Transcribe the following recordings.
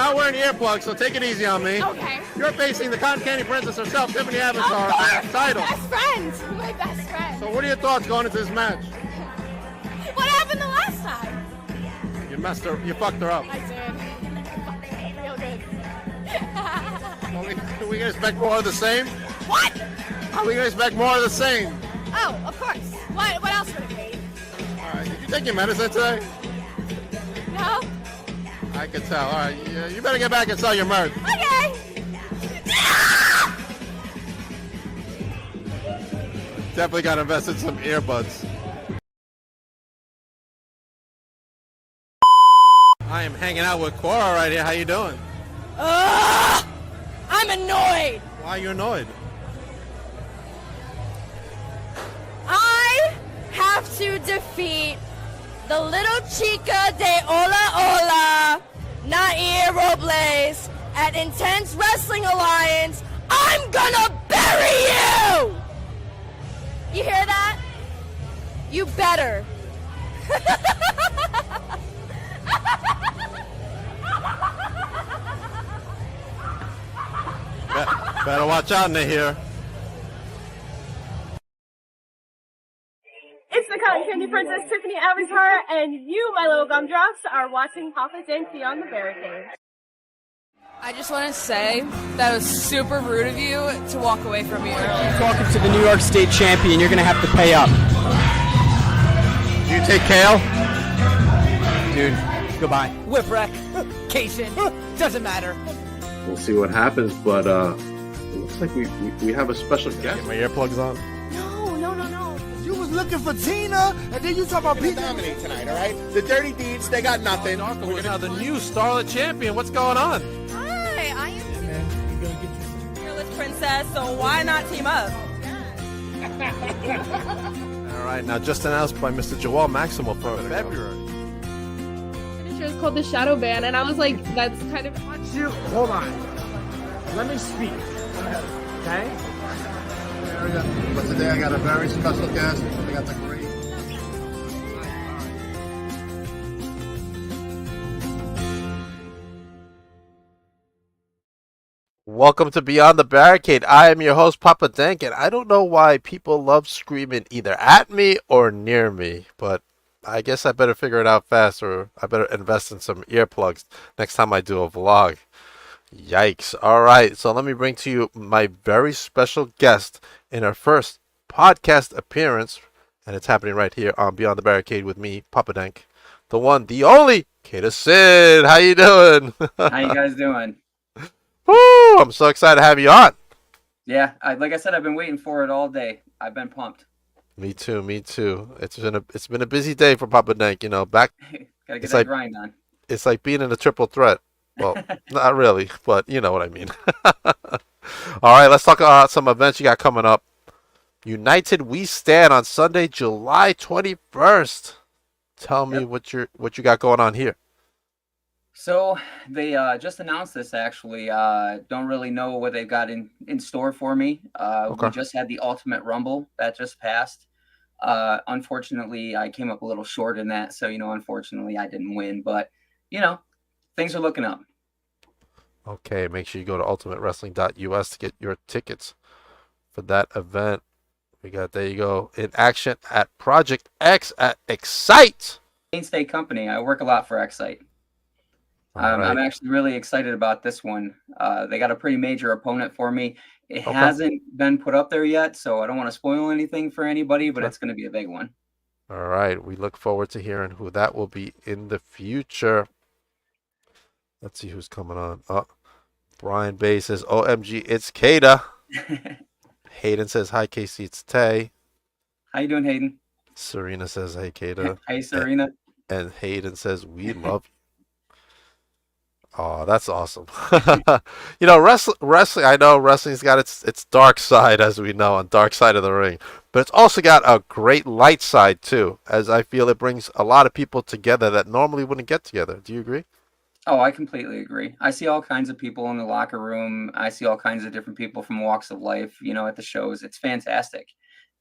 not wearing earplugs, so take it easy on me. Okay. You're facing the Cotton Candy Princess herself, Tiffany Avatar, title. Best friend. My best friend. So what are your thoughts going into this match? What happened the last time? You messed her, you fucked her up. I did. Feel good. Are we gonna expect more of the same? What? Are we gonna expect more of the same? Oh, of course. What else would it be? Alright, did you take your medicine today? No? I can tell. Alright, you better get back and sell your mirth. Okay. Definitely gotta invest in some earbuds. I am hanging out with Cora right here. How you doing? I'm annoyed. Why are you annoyed? I have to defeat the little chica de Ola Ola, Nair Robles, at Intense Wrestling Alliance. I'm gonna bury you! You hear that? You better. Better watch out in here. It's the Cotton Candy Princess, Tiffany Avatar, and you, my little gumdrops, are watching Papa Dink Beyond the Barricade. I just want to say that it was super rude of you to walk away from me earlier. Talking to the New York State champion, you're going to have to pay up. Do you take kale? Dude, goodbye. Whip wreck, Cation, doesn't matter. We'll see what happens, but it looks like we have a special guest. Get my earplugs on. No. You was looking for Tina, and then you talk about people dominate tonight, all right? The Dirty Deeds, they got nothing. We're now the new Starlet Champion. What's going on? Hi, I am Fearless Princess, so why not team up? All right, now just announced by Mr. Joel Maximo for February. The show's called The Shadow Band, and I was like, that's kind of... Hold on. Let me speak. Okay? But today I got a very special guest. I got the great. Welcome to Beyond the Barricade. I am your host, Papa Dank, and I don't know why people love screaming either at me or near me, but I guess I better figure it out fast, or I better invest in some earplugs next time I do a vlog. Yikes. All right, so let me bring to you my very special guest in her first podcast appearance, and it's happening right here on Beyond the Barricade with me, Papa Dank, the one, the only, Kayda Sid. How you doing? How you guys doing? Woo! I'm so excited to have you on. Yeah, like I said, I've been waiting for it all day. I've been pumped. Me too. It's been a busy day for Papa Dank. You know, Gotta get that grind on. It's like being in a triple threat. Well, not really, but you know what I mean. All right, let's talk about some events you got coming up. United We Stand on Sunday, July 21st. Tell me what you got going on here. So they just announced this, actually. Don't really know what they've got in store for me. Okay. We just had the Ultimate Rumble that just passed. Unfortunately, I came up a little short in that, so unfortunately I didn't win, but things are looking up. Okay, make sure you go to ultimatewrestling.us to get your tickets for that event. There you go, in action at Project X at Excite. Mainstay company. I work a lot for Excite. Right. I'm actually really excited about this one. They got a pretty major opponent for me. It Okay. hasn't been put up there yet, so I don't want to spoil anything for anybody, but Okay. it's going to be a big one. All right, we look forward to hearing who that will be in the future. Let's see who's coming on. Oh, Brian Bay says, OMG, it's Kayda. Hayden says, hi, Casey, it's Tay. How you doing, Hayden? Serena says, hey, Kayda. Hey, Serena. And Hayden says, we love you. Oh, that's awesome. Wrestling, I know wrestling's got its dark side, as we know, on dark side of the ring. But it's also got a great light side, too, as I feel it brings a lot of people together that normally wouldn't get together. Do you agree? Oh, I completely agree. I see all kinds of people in the locker room. I see all kinds of different people from walks of life, at the shows. It's fantastic.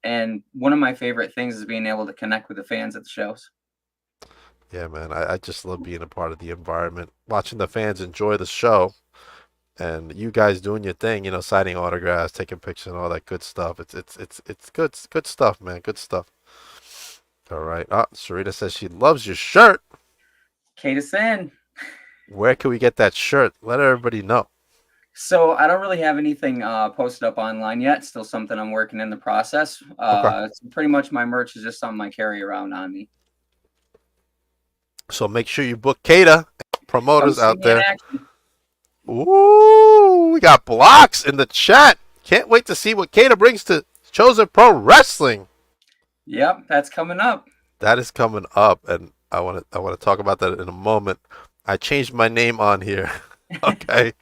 And one of my favorite things is being able to connect with the fans at the shows. Yeah, man. I just love being a part of the environment, watching the fans enjoy the show, and you guys doing your thing. Signing autographs, taking pictures, and all that good stuff. It's good stuff, man. Good stuff. All right. Sarita says she loves your shirt. Kayda Sin. Where can we get that shirt? Let everybody know. So I don't really have anything posted up online yet. Still something I'm working in the process. Okay. So pretty much my merch is just something I carry around on me. So make sure you book Kayda, Come promoters see out me in there. action. Ooh, we got blocks in the chat. Can't wait to see what Kayda brings to Chosen Pro Wrestling. Yep, that's coming up. That is coming up, and I want to talk about that in a moment. I changed my name on here. Okay.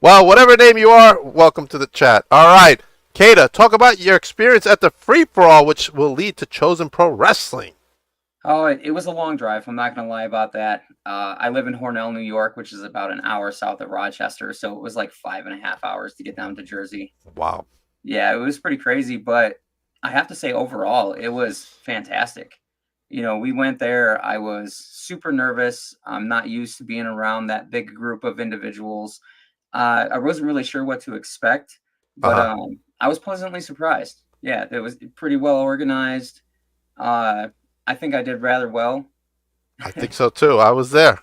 Well, whatever name you are, welcome to the chat. All right, Kayda, talk about your experience at the free for all, which will lead to Chosen Pro Wrestling. Oh, it was a long drive. I'm not going to lie about that. I live in Hornell, New York, which is about an hour south of Rochester. So it was like 5.5 hours to get down to Jersey. Wow. Yeah, it was pretty crazy. But I have to say, overall, it was fantastic. We went there. I was super nervous. I'm not used to being around that big group of individuals. I wasn't really sure what to expect, but I was pleasantly surprised. Yeah, it was pretty well organized. I think I did rather well. I think so too. I was there.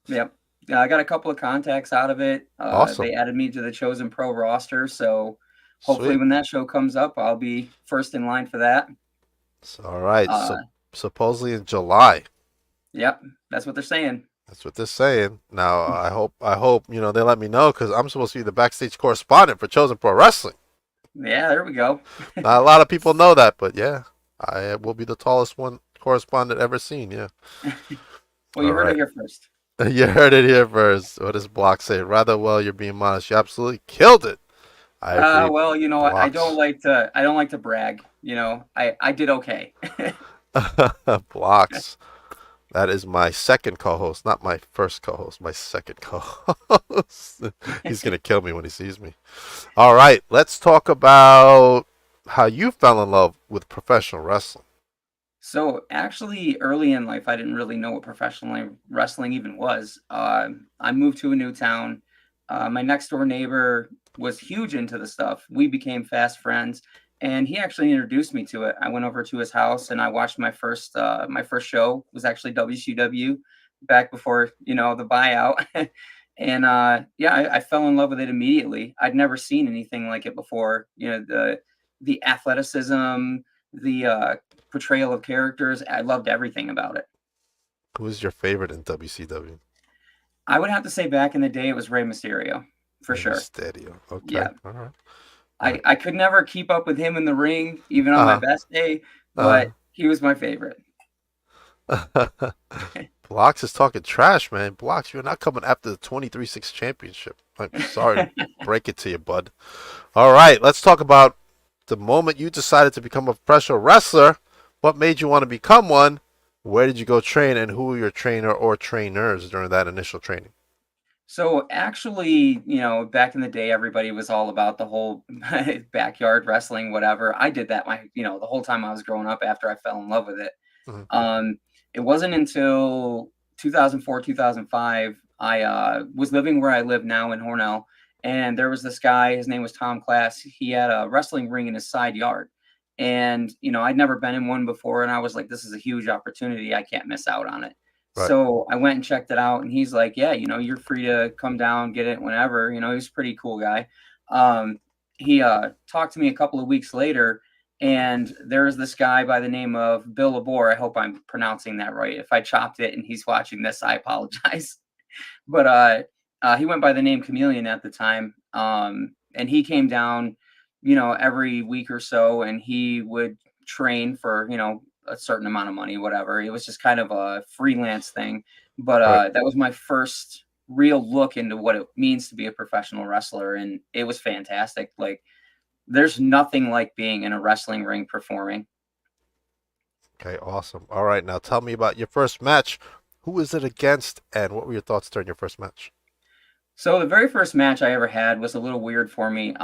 Yep. I got a couple of contacts out of it. Awesome. They added me to the Chosen Pro roster, so hopefully Sweet. when that show comes up, I'll be first in line for that. All right. Uh, So supposedly in July. yep, that's what they're saying. That's what they're saying. Now, I hope, they let me know because I'm supposed to be the backstage correspondent for Chosen Pro Wrestling. Yeah, there we go. Not a lot of people know that, but yeah, I will be the tallest one correspondent ever seen. Yeah. Well, you All heard right. it here first. You heard it here first. What does Block say? Rather well, you're being modest. You absolutely killed it. I agree. Well, I don't Blocks. like to brag. I did okay. Blocks. That is my second co-host, not my first co-host, my second co-host. He's gonna kill me when he sees me. All right, let's talk about how you fell in love with professional wrestling. So actually, early in life, I didn't really know what professional wrestling even was. I moved to a new town. My next door neighbor was huge into the stuff. We became fast friends, and he actually introduced me to it. I went over to his house and I watched my first show was actually WCW back before the buyout. And yeah, I fell in love with it immediately. I'd never seen anything like it before. The athleticism, the portrayal of characters. I loved everything about it. Who is your favorite in WCW? I would have to say back in the day, it was Rey Mysterio for Rey sure. Mysterio. Okay. Yeah. All right. I could never keep up with him in the ring, even on my Uh best day, huh. but he was my favorite. Blocks is talking trash, man. Blocks, you're not coming after the 23-6 championship. I'm sorry to break it to you, bud. All right, let's talk about the moment you decided to become a professional wrestler. What made you want to become one? Where did you go train, and who were your trainer or trainers during that initial training? So actually, back in the day, everybody was all about the whole backyard wrestling, whatever. I did that the whole time I was growing up after I fell in love with it. Mhm. Um, it wasn't until 2004, 2005, I was living where I live now in Hornell, and there was this guy. His name was Tom Class. He had a wrestling ring in his side yard, and I'd never been in one before, and I was like, "This is a huge opportunity. I can't miss out on it." Right. So I went and checked it out, and he's like, "Yeah, you're free to come down, get it whenever." He's a pretty cool guy. He talked to me a couple of weeks later, and there's this guy by the name of Bill Labor. I hope I'm pronouncing that right. If I chopped it and he's watching this, I apologize. But he went by the name Chameleon at the time, and he came down, every week or so, and he would train for a certain amount of money, whatever. It was just kind of a freelance thing. But Right. that was my first real look into what it means to be a professional wrestler, and it was fantastic. Like, there's nothing like being in a wrestling ring performing. Okay, awesome. All right, now tell me about your first match. Who was it against, and what were your thoughts during your first match? So the very first match I ever had was a little weird for me.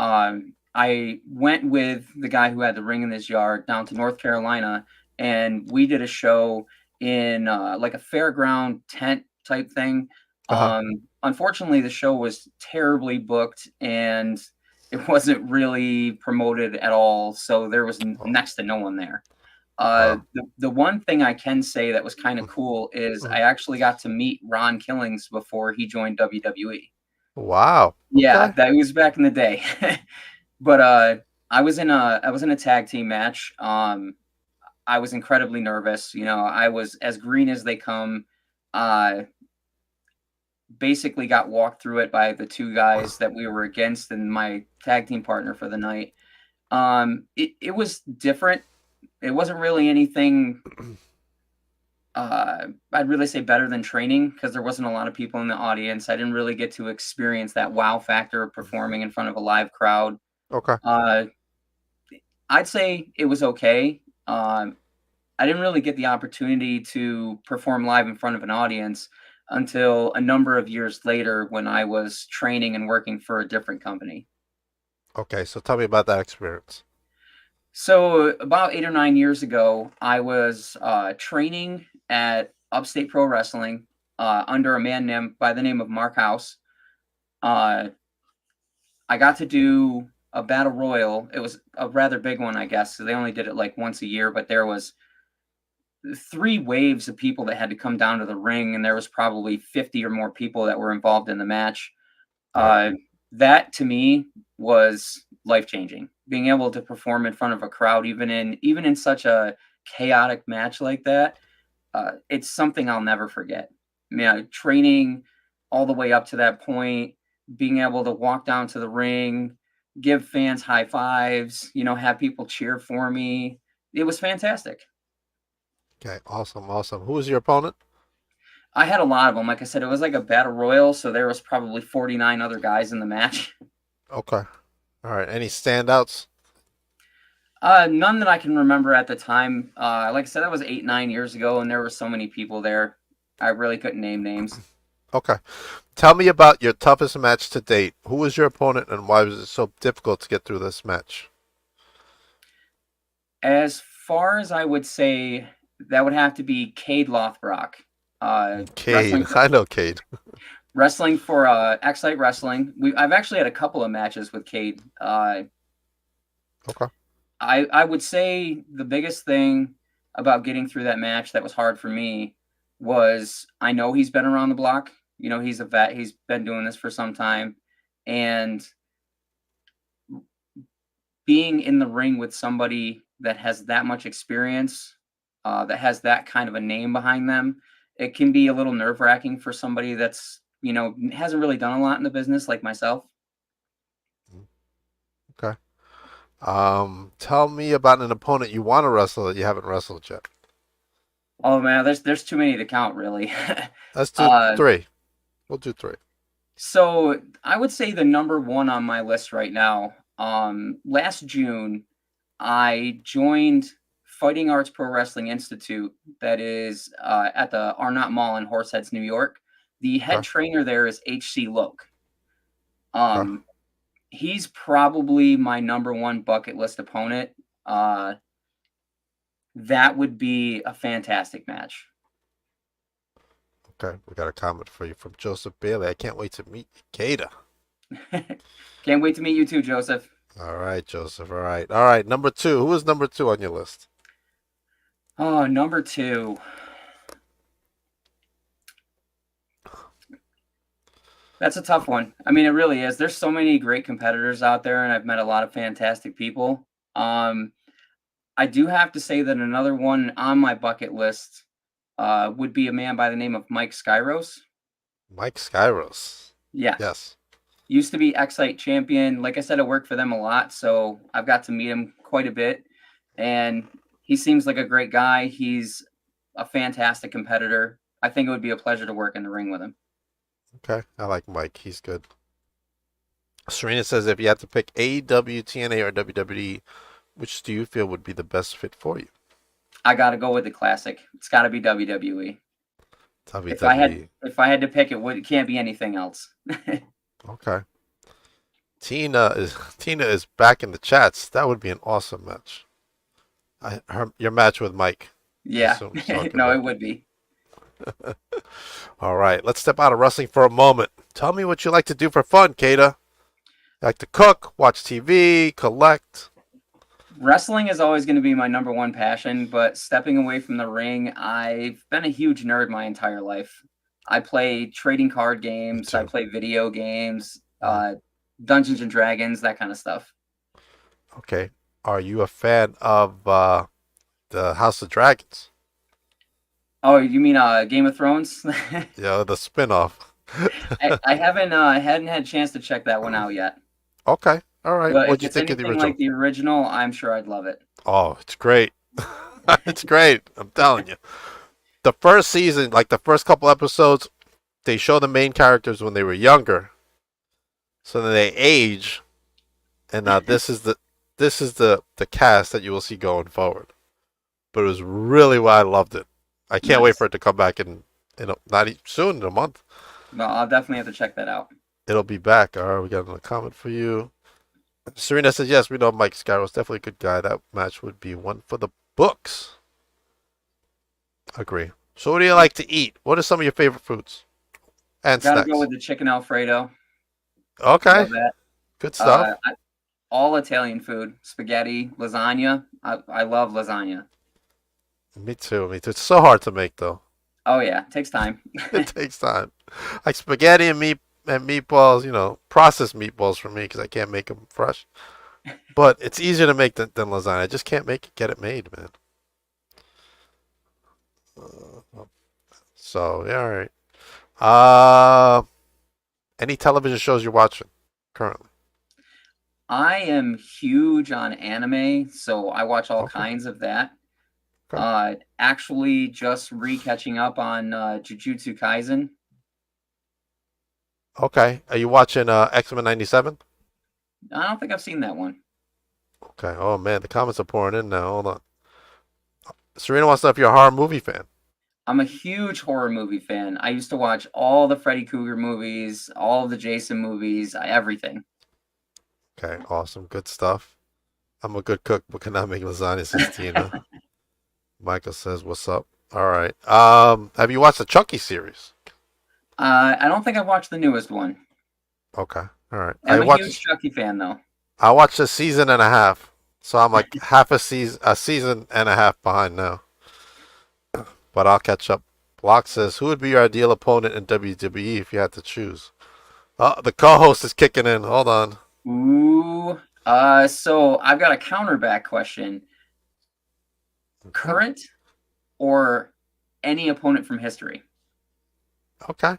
I went with the guy who had the ring in his yard down to North Carolina, and we did a show. in like a fairground tent type thing. Uh-huh. Unfortunately, the show was terribly booked and it wasn't really promoted at all, so there was Oh, next to no one there. wow. The one thing I can say that was kind of cool is I actually got to meet Ron Killings before he joined WWE. Wow. Yeah, Okay. that was back in the day. But I was in a tag team match. I was incredibly nervous. You know, I was as green as they come. Uh, Basically got walked through it by the two guys that we were against and my tag team partner for the night. It was different. It wasn't really anything I'd really say better than training because there wasn't a lot of people in the audience. I didn't really get to experience that wow factor of performing in front of a live crowd. Okay. Uh, I'd say it was okay. I didn't really get the opportunity to perform live in front of an audience until a number of years later when I was training and working for a different company. Okay. So tell me about that experience. So about 8 or 9 years ago, I was training at Upstate Pro Wrestling under a man named by the name of Mark House. Uh, I got to do a battle royal. It was a rather big one, I guess. So they only did it like once a year, but there was 3 waves of people that had to come down to the ring, and there was probably 50 or more people that were involved in the match. Right. That to me was life changing. Being able to perform in front of a crowd, even in such a chaotic match like that, it's something I'll never forget. Training all the way up to that point, being able to walk down to the ring, give fans high fives, have people cheer for me. It was fantastic. Okay. Awesome. Awesome. Who was your opponent? I had a lot of them. Like I said, it was like a battle royal, so there was probably 49 other guys in the match. Okay. All right. Any standouts? None that I can remember at the time. Like I said, that was 8, 9 years ago, and there were so many people there. I really couldn't name names. Okay. Tell me about your toughest match to date. Who was your opponent and why was it so difficult to get through this match? As far as I would say, that would have to be Cade Lothbrock. Cade. I know Cade. Wrestling for Excite Wrestling. I've actually had a couple of matches with Cade. Okay. I would say the biggest thing about getting through that match that was hard for me was I know he's been around the block. He's a vet. He's been doing this for some time. And being in the ring with somebody that has that much experience, that has that kind of a name behind them, it can be a little nerve-wracking for somebody that's, hasn't really done a lot in the business like myself. Okay. Tell me about an opponent you want to wrestle that you haven't wrestled yet. Oh man, there's too many to count, really. Let's do three. We'll do three. So I would say the number one on my list right now. Last June, I joined Fighting Arts Pro Wrestling Institute, that is at the Arnott Mall in Horseheads, New York. The head Okay. trainer there is H.C. Loke. Okay. He's probably my number one bucket list opponent. That would be a fantastic match. Okay. We got a comment for you from Joseph Bailey. I can't wait to meet Kayda. Can't wait to meet you too, Joseph. All right, Joseph. All right. All right. Number two. Who is number two on your list? Oh, number two. That's a tough one. I mean, it really is. There's so many great competitors out there, and I've met a lot of fantastic people. I do have to say that another one on my bucket list would be a man by the name of Mike Skyros. Mike Skyros. Yeah. Yes. Used to be Excite champion. Like I said, I work for them a lot, so I've got to meet him quite a bit. And he seems like a great guy. He's a fantastic competitor. I think it would be a pleasure to work in the ring with him. Okay. I like Mike. He's good. Serena says if you had to pick AEW, TNA, or WWE, which do you feel would be the best fit for you? I got to go with the classic. It's got to be WWE. WWE. If I had to pick it can't be anything else. Okay. Tina is back in the chats. That would be an awesome match. Your match with Mike. I Yeah. assume so. No, it would be. All right, let's step out of wrestling for a moment. Tell me what you like to do for fun, Kayda. You like to cook, watch TV, collect. Wrestling is always going to be my number one passion, but stepping away from the ring, I've been a huge nerd my entire life. I play trading card Me games, I too. play video games, Mm. Dungeons and Dragons, that kind of stuff. Okay. Are you a fan of the House of Dragons? Oh, you mean Game of Thrones? Yeah, the spin-off. I hadn't had a chance to check that one out yet. Okay. All right. But if What'd you it's think of the anything like original? the original, I'm sure I'd love it. Oh, it's great. It's great. I'm telling you. The first season, like the first couple episodes, they show the main characters when they were younger. So then they age, and now this is the cast that you will see going forward. But it was really why I loved it. I can't wait Nice. for it to come back not soon, in a month. No, I'll definitely have to check that out. It'll be back. All right, we got another comment for you. Serena says, yes, we know Mike Scarro's definitely a good guy. That match would be one for the books. Agree. So what do you like to eat? What are some of your favorite foods and Gotta go snacks? with the chicken Alfredo. Okay, Love that. good stuff. All Italian food, spaghetti, lasagna. I love lasagna. Me too, me too. It's so hard to make, though. Oh yeah, takes time. It takes time. Like spaghetti and meatballs, processed meatballs for me because I can't make them fresh. But it's easier to make than lasagna. I just can't get it made, man. So yeah, all right. Uh, any television shows you're watching currently? I am huge on anime, so I watch all Okay. kinds of that. Okay. Actually, just re-catching up on Jujutsu Kaisen. Okay. Are you watching X-Men '97? I don't think I've seen that one. Okay. Oh man, the comments are pouring in now. Hold on. Serena wants to know if you're a horror movie fan. I'm a huge horror movie fan. I used to watch all the Freddy Krueger movies, all of the Jason movies, everything. Okay. Awesome. Good stuff. I'm a good cook, but cannot make lasagna, says Tina. Michael says, "What's up?" All right. Have you watched the Chucky series? I don't think I've watched the newest one. Okay. All right. I'm a huge Chucky fan, though. I watched a season and a half, so I'm like half a season and a half behind now. But I'll catch up. Block says, "Who would be your ideal opponent in WWE if you had to choose?" Oh, the co-host is kicking in. Hold on. Ooh. So I've got a counterback question. Current or any opponent from history? Okay.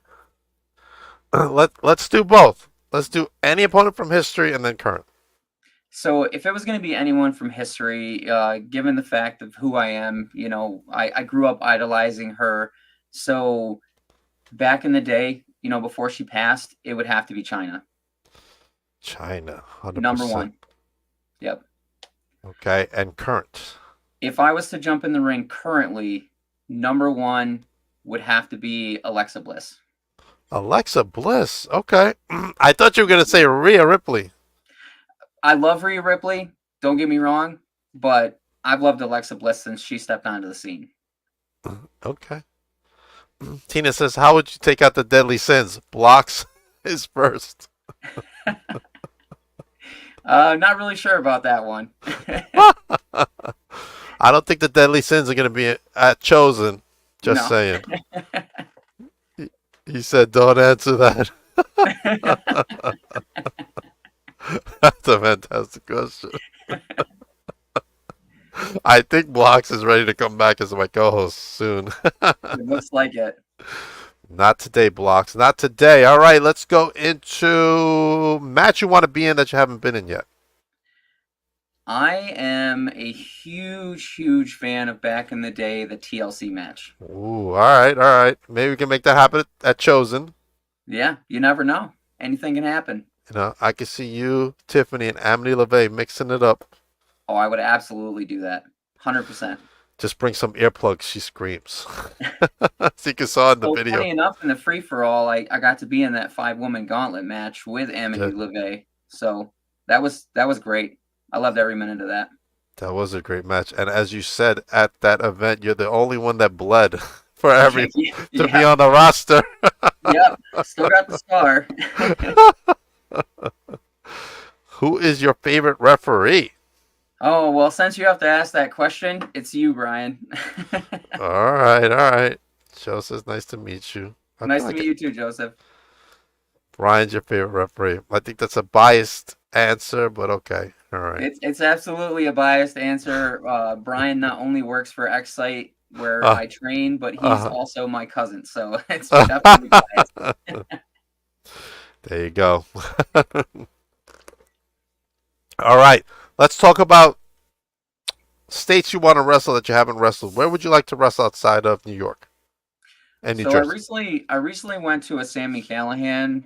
Let's do both. Let's do any opponent from history and then current. So if it was going to be anyone from history, given the fact of who I am, I grew up idolizing her. So back in the day, before she passed, it would have to be China. China, 100%. Number one. Yep. Okay, and current. If I was to jump in the ring currently, number one would have to be Alexa Bliss. Alexa Bliss. Okay. I thought you were going to say Rhea Ripley. I love Rhea Ripley, don't get me wrong, but I've loved Alexa Bliss since she stepped onto the scene. Okay. Tina says, how would you take out the deadly sins? Blocks is first. Not really sure about that one. I don't think the deadly sins are going to be at Chosen. Just No. saying. He said, don't answer that. That's a fantastic question. I think Blocks is ready to come back as my co-host soon. It looks like it. Not today, Blocks. Not today. All right, let's go into match you want to be in that you haven't been in yet. I am a huge, huge fan of back in the day, the TLC match. Ooh, all right, all right. Maybe we can make that happen at Chosen. Yeah, you never know. Anything can happen. I can see you, Tiffany, and Amity LeVay mixing it up. Oh, I would absolutely do that. 100%. Just bring some earplugs, she screams. So you can saw in the video. Funny enough, in the free-for-all, I got to be in that 5-woman gauntlet match with Amity LeVay. So that was great. I loved every minute of that. That was a great match. And as you said at that event, you're the only one that bled for every to be Yeah. on the roster. Yep. Still got the scar. Who is your favorite referee? Oh, well, since you have to ask that question, it's you, Brian. All right, all right. Joe says nice to meet you. I feel Nice to like meet you too, Joseph. Brian's your favorite referee. I think that's a biased answer, but okay. All right. It's absolutely a biased answer. Brian not only works for Excite where Uh, I train, but he's uh, also my cousin, so it's definitely biased. there you go. All right. Let's talk about states you want to wrestle that you haven't wrestled. Where would you like to wrestle outside of New York and New So Jersey? I recently went to a Sammy Callahan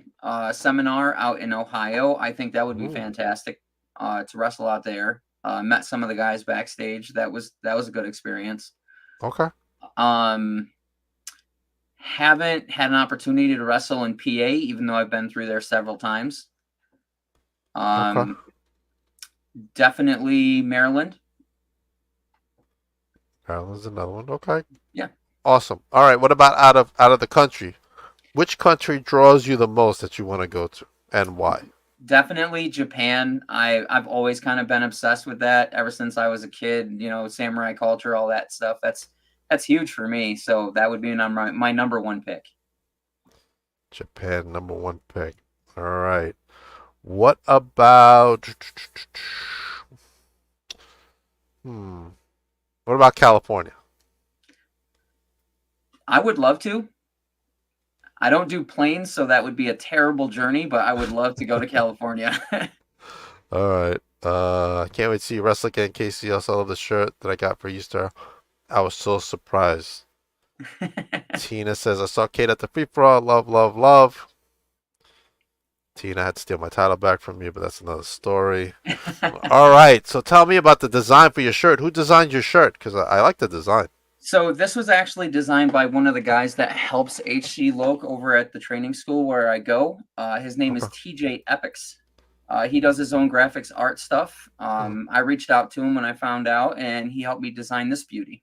seminar out in Ohio. I think that would be Ooh, fantastic to wrestle out there. Met some of the guys backstage. That was a good experience. okay. Um, haven't had an opportunity to wrestle in PA, even though I've been through there several times. Okay. Um, definitely Maryland. Maryland's another one. Okay. Yeah. Awesome. All right. What about out of the country? Which country draws you the most that you want to go to, and why? Definitely Japan. I've always kind of been obsessed with that ever since I was a kid. You know, samurai culture, all that stuff. That's huge for me. So that would be my number one pick. Japan, number one pick. All right. What about hmm? What about California? I would love to. I don't do planes, so that would be a terrible journey. But I would love to go to California. All right. I can't wait to see you wrestle again, Casey. Also, I love the shirt that I got for Easter. I was so surprised. Tina says, I saw Kate at the free for all. Love, love, love. Tina had to steal my title back from you, but that's another story. All right. So tell me about the design for your shirt. Who designed your shirt? Because I like the design. So this was actually designed by one of the guys that helps HC Loke over at the training school where I go. His name is Okay. TJ Epics. He does his own graphics art stuff. Mm, I reached out to him when I found out, and he helped me design this beauty.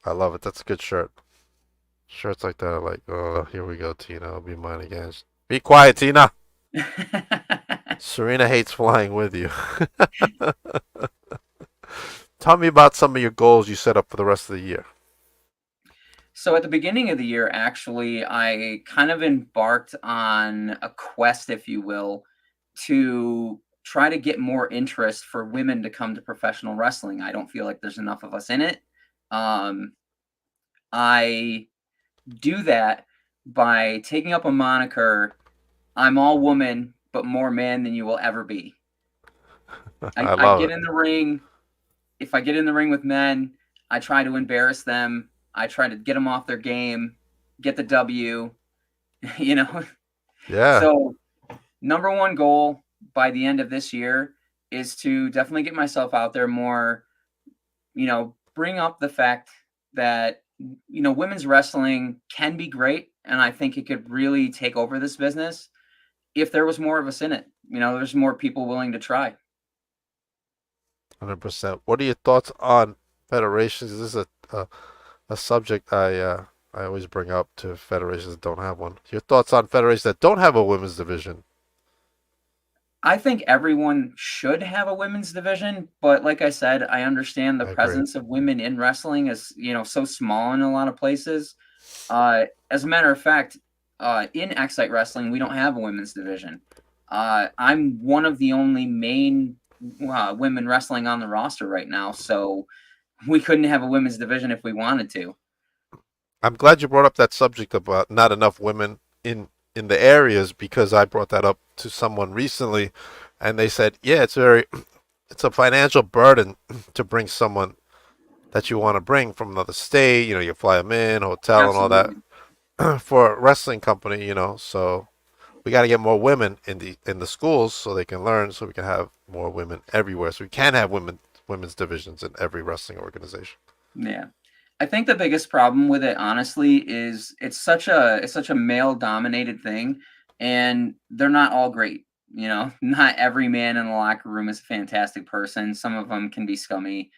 I love it. That's a good shirt. Shirts like that are like, oh, here we go, Tina. It'll be mine again. Be quiet, Tina. Serena hates flying with you. Tell me about some of your goals you set up for the rest of the year. So at the beginning of the year, actually, I kind of embarked on a quest, if you will, to try to get more interest for women to come to professional wrestling. I don't feel like there's enough of us in it. Um, I do that by taking up a moniker. I'm all woman, but more man than you will ever be. I I love get it. in the ring. If I get in the ring with men, I try to embarrass them. I try to get them off their game, get the W, you know. Yeah. So, number one goal by the end of this year is to definitely get myself out there more, bring up the fact that, women's wrestling can be great. And I think it could really take over this business if there was more of us in it. There's more people willing to try. 100%. What are your thoughts on federations? This is a subject I always bring up to federations that don't have one. Your thoughts on federations that don't have a women's division? I think everyone should have a women's division, but like I said, I understand the I agree. presence of women in wrestling is, so small in a lot of places. As a matter of fact, in Excite Wrestling, we don't have a women's division. I'm one of the only main women wrestling on the roster right now, so we couldn't have a women's division if we wanted to. I'm glad you brought up that subject about not enough women in the areas because I brought that up to someone recently, and they said, yeah, it's a financial burden to bring someone that you want to bring from another state. You fly them in, hotel, and all that Absolutely. for a wrestling company. So we got to get more women in the schools so they can learn, so we can have more women everywhere, so we can have women's divisions in every wrestling organization. Yeah. I think the biggest problem with it, honestly, is it's such a male dominated thing, and they're not all great. You know, not every man in the locker room is a fantastic person. Some of them can be scummy.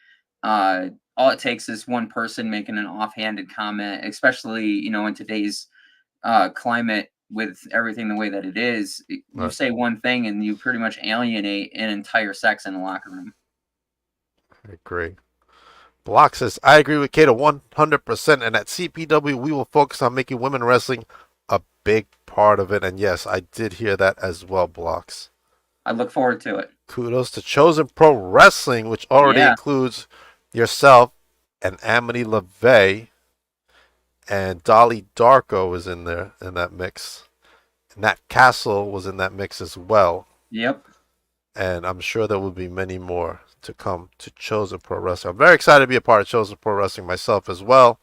All it takes is one person making an offhanded comment, especially, you know, in today's climate with everything the way that it is. You Right. say one thing and you pretty much alienate an entire sex in the locker room. I agree. Block says, I agree with Kayda 100%. And at CPW, we will focus on making women wrestling a big part of it. And yes, I did hear that as well, Blocks. I look forward to it. Kudos to Chosen Pro Wrestling, which already includes yourself and Amity LaVey. And Dolly Darko is in there in that mix. Nat Castle was in that mix as well. Yep. And I'm sure there will be many more to come to Chosen Pro Wrestling. I'm very excited to be a part of Chosen Pro Wrestling myself as well,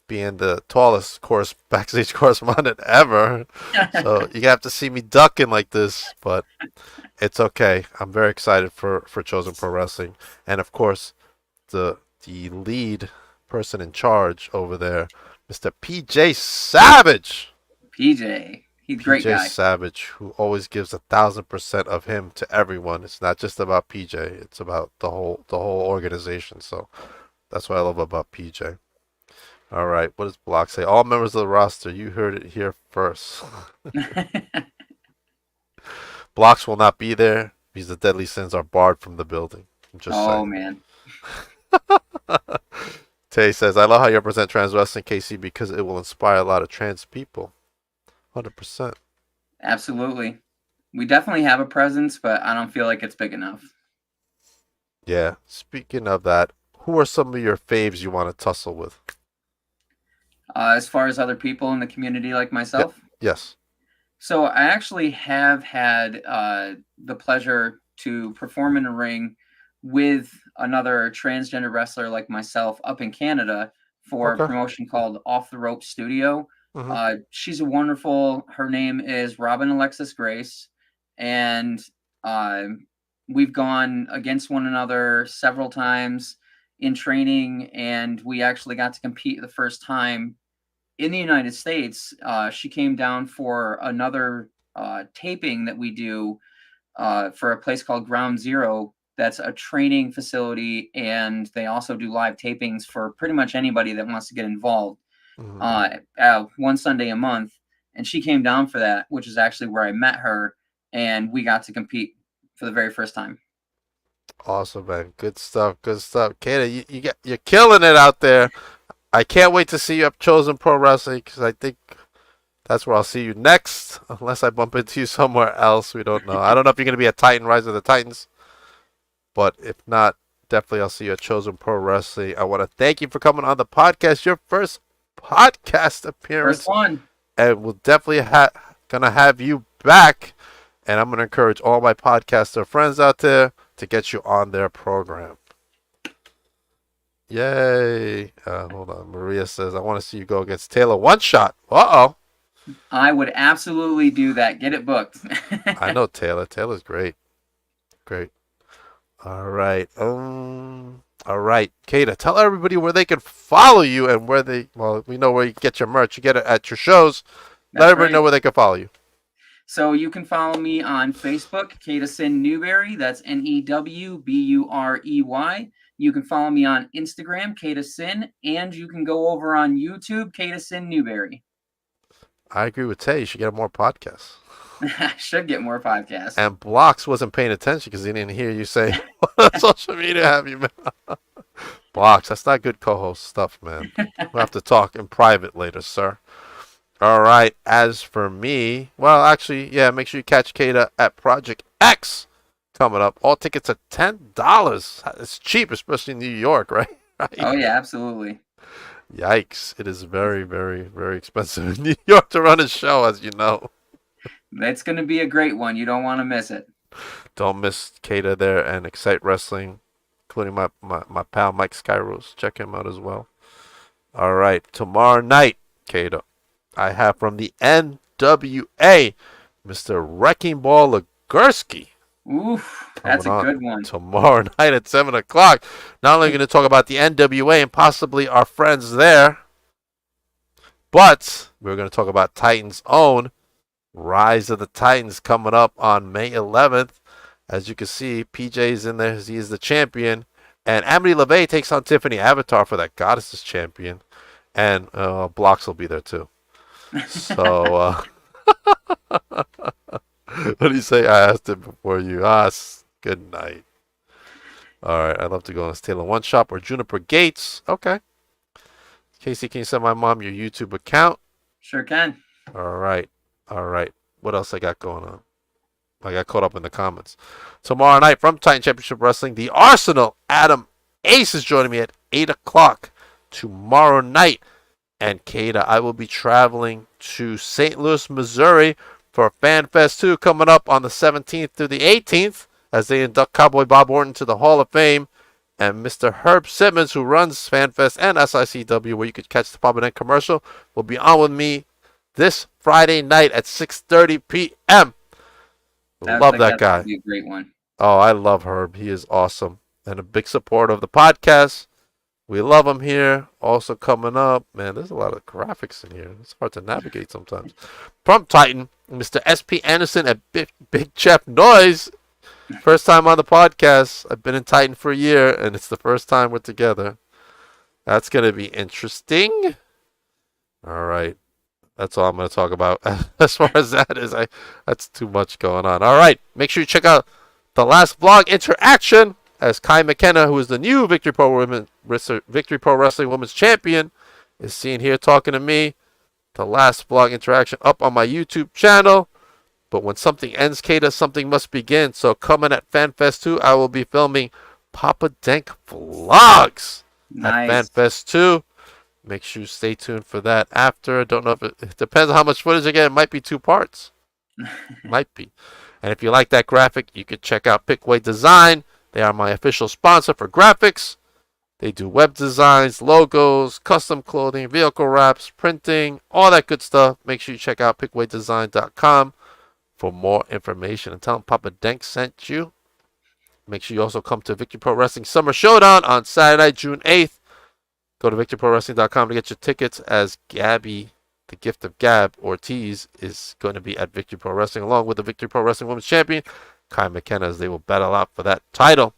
being the tallest backstage correspondent ever. So you have to see me ducking like this, but it's okay. I'm very excited for Chosen Pro Wrestling. And of course, the lead person in charge over there, Mr. PJ Savage. PJ. He's a great guy. PJ Savage, who always gives 1,000% of him to everyone. It's not just about PJ; it's about the whole organization. So that's what I love about PJ. All right, what does Block say? All members of the roster, you heard it here first. Blocks will not be there because the Deadly Sins are barred from the building. I'm just saying. Man. Tay says, I love how you represent trans wrestling, KC, because it will inspire a lot of trans people. 100%. Absolutely. We definitely have a presence, but I don't feel like it's big enough. Yeah. Speaking of that, who are some of your faves you want to tussle with? As far as other people in the community like myself? Yes. So I actually have had the pleasure to perform in a ring with another transgender wrestler like myself up in Canada for a promotion called Off the Rope Studio. Mm-hmm. She's a wonderful, her name is Robin Alexis Grace, and we've gone against one another several times in training, and we actually got to compete the first time in the United States. She came down for another taping that we do for a place called Ground Zero. That's a training facility, and they also do live tapings for pretty much anybody that wants to get involved. One Sunday a month, and she came down for that, which is actually where I met her, and we got to compete for the very first time. Awesome, man. Good stuff. Good stuff. Kayda, you're killing it out there. I can't wait to see you up Chosen Pro Wrestling because I think that's where I'll see you next, unless I bump into you somewhere else. We don't know. I don't know if you're going to be at Titan Rise of the Titans, but if not, definitely I'll see you at Chosen Pro Wrestling. I want to thank you for coming on the podcast. Your first podcast appearance. First one. And we'll definitely gonna have you back. And I'm gonna encourage all my podcaster friends out there to get you on their program. Yay. Hold on. Maria says, I want to see you go against Taylor one shot. Uh-oh. I would absolutely do that. Get it booked. I know Taylor. Taylor's great. Great. All right. All right. Kayda, tell everybody where they can follow you and where we know where you get your merch. You get it at your shows. Let everybody know where they can follow you. So you can follow me on Facebook, Kayda Sin Newberry. That's NEWBUREY. You can follow me on Instagram, Kayda Sin, and you can go over on YouTube, Kayda Sin Newberry. I agree with Tay. You should get more podcasts. I should get more podcasts. And Blocks wasn't paying attention because he didn't hear you say, what social media have you, man? Blocks, that's not good co-host stuff, man. We'll have to talk in private later, sir. All right. As for me, well, actually, yeah, make sure you catch Kayda at Project X coming up. All tickets are $10. It's cheap, especially in New York, right? Oh, yeah, absolutely. Yikes. It is very, very, very expensive in New York to run a show, as you know. It's going to be a great one. You don't want to miss it. Don't miss Kayda there and Excite Wrestling, including my pal Mike Skyrose. Check him out as well. All right. Tomorrow night, Kayda, I have from the NWA, Mr. Wrecking Ball Legursky. Oof, that's a good one. Tomorrow night at 7 o'clock. Not only going to talk about the NWA and possibly our friends there, but we're going to talk about Titan's own Rise of the Titans coming up on May 11th. As you can see, PJ's in there. He is the champion. And Amity LeVay takes on Tiffany Avatar for that Goddesses champion. And Blocks will be there too. So, what do you say? I asked him before you. Good night. All right, I'd love to go on this Taylor One Shop or Juniper Gates. Okay. Casey, can you send my mom your YouTube account? Sure can. All right. What else I got going on? I got caught up in the comments. Tomorrow night from Titan Championship Wrestling, the Arsenal, Adam Ace is joining me at 8 o'clock tomorrow night. And Kayda, I will be traveling to St. Louis, Missouri for Fan Fest 2 coming up on the 17th through the 18th as they induct Cowboy Bob Orton to the Hall of Fame. And Mr. Herb Simmons, who runs FanFest and SICW, where you could catch the Papa Net commercial, will be on with me this Friday night at 6:30 p.m. Love that guy. Be a great one. Oh, I love Herb. He is awesome and a big supporter of the podcast. We love him here. Also coming up, man, there's a lot of graphics in here. It's hard to navigate sometimes. From Titan, Mr. SP Anderson at Big Chef Noise. First time on the podcast. I've been in Titan for a year, and it's the first time we're together. That's going to be interesting. All right. That's all I'm going to talk about. As far as that is, that's too much going on. All right. Make sure you check out the last vlog interaction as Kai McKenna, who is the new Victory Pro Wrestling Women's Champion, is seen here talking to me. The last vlog interaction up on my YouTube channel. But when something ends, Kayda, something must begin. So coming at FanFest 2, I will be filming Papa Denk vlogs at FanFest 2. Make sure you stay tuned for that after. I don't know if it depends on how much footage I get. It might be 2 parts. Might be. And if you like that graphic, you can check out Pickway Design. They are my official sponsor for graphics. They do web designs, logos, custom clothing, vehicle wraps, printing, all that good stuff. Make sure you check out pickwaydesign.com for more information. And tell them Papa Denk sent you. Make sure you also come to Victory Pro Wrestling Summer Showdown on Saturday, June 8th. Go to victoryprowrestling.com to get your tickets as Gabby, the gift of Gab Ortiz, is going to be at Victory Pro Wrestling along with the Victory Pro Wrestling Women's Champion, Kai McKenna, as they will battle out for that title.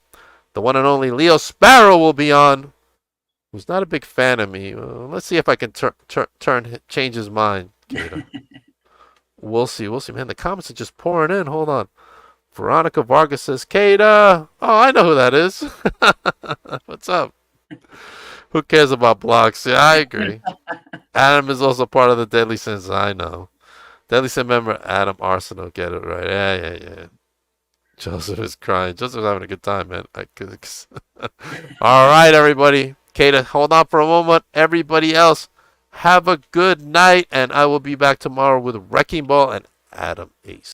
The one and only Leo Sparrow will be on, who's not a big fan of me. Let's see if I can change his mind, Kayda. We'll see, man. The comments are just pouring in. Hold on. Veronica Vargas says, Kayda. Oh, I know who that is. What's up? Who cares about blocks? Yeah, I agree. Adam is also part of the Deadly Sins. I know. Deadly Sin member Adam Arsenal. Get it right. Yeah. Joseph is crying. Joseph's having a good time, man. All right, everybody. Kayda, hold on for a moment. Everybody else, have a good night. And I will be back tomorrow with Wrecking Ball and Adam Ace.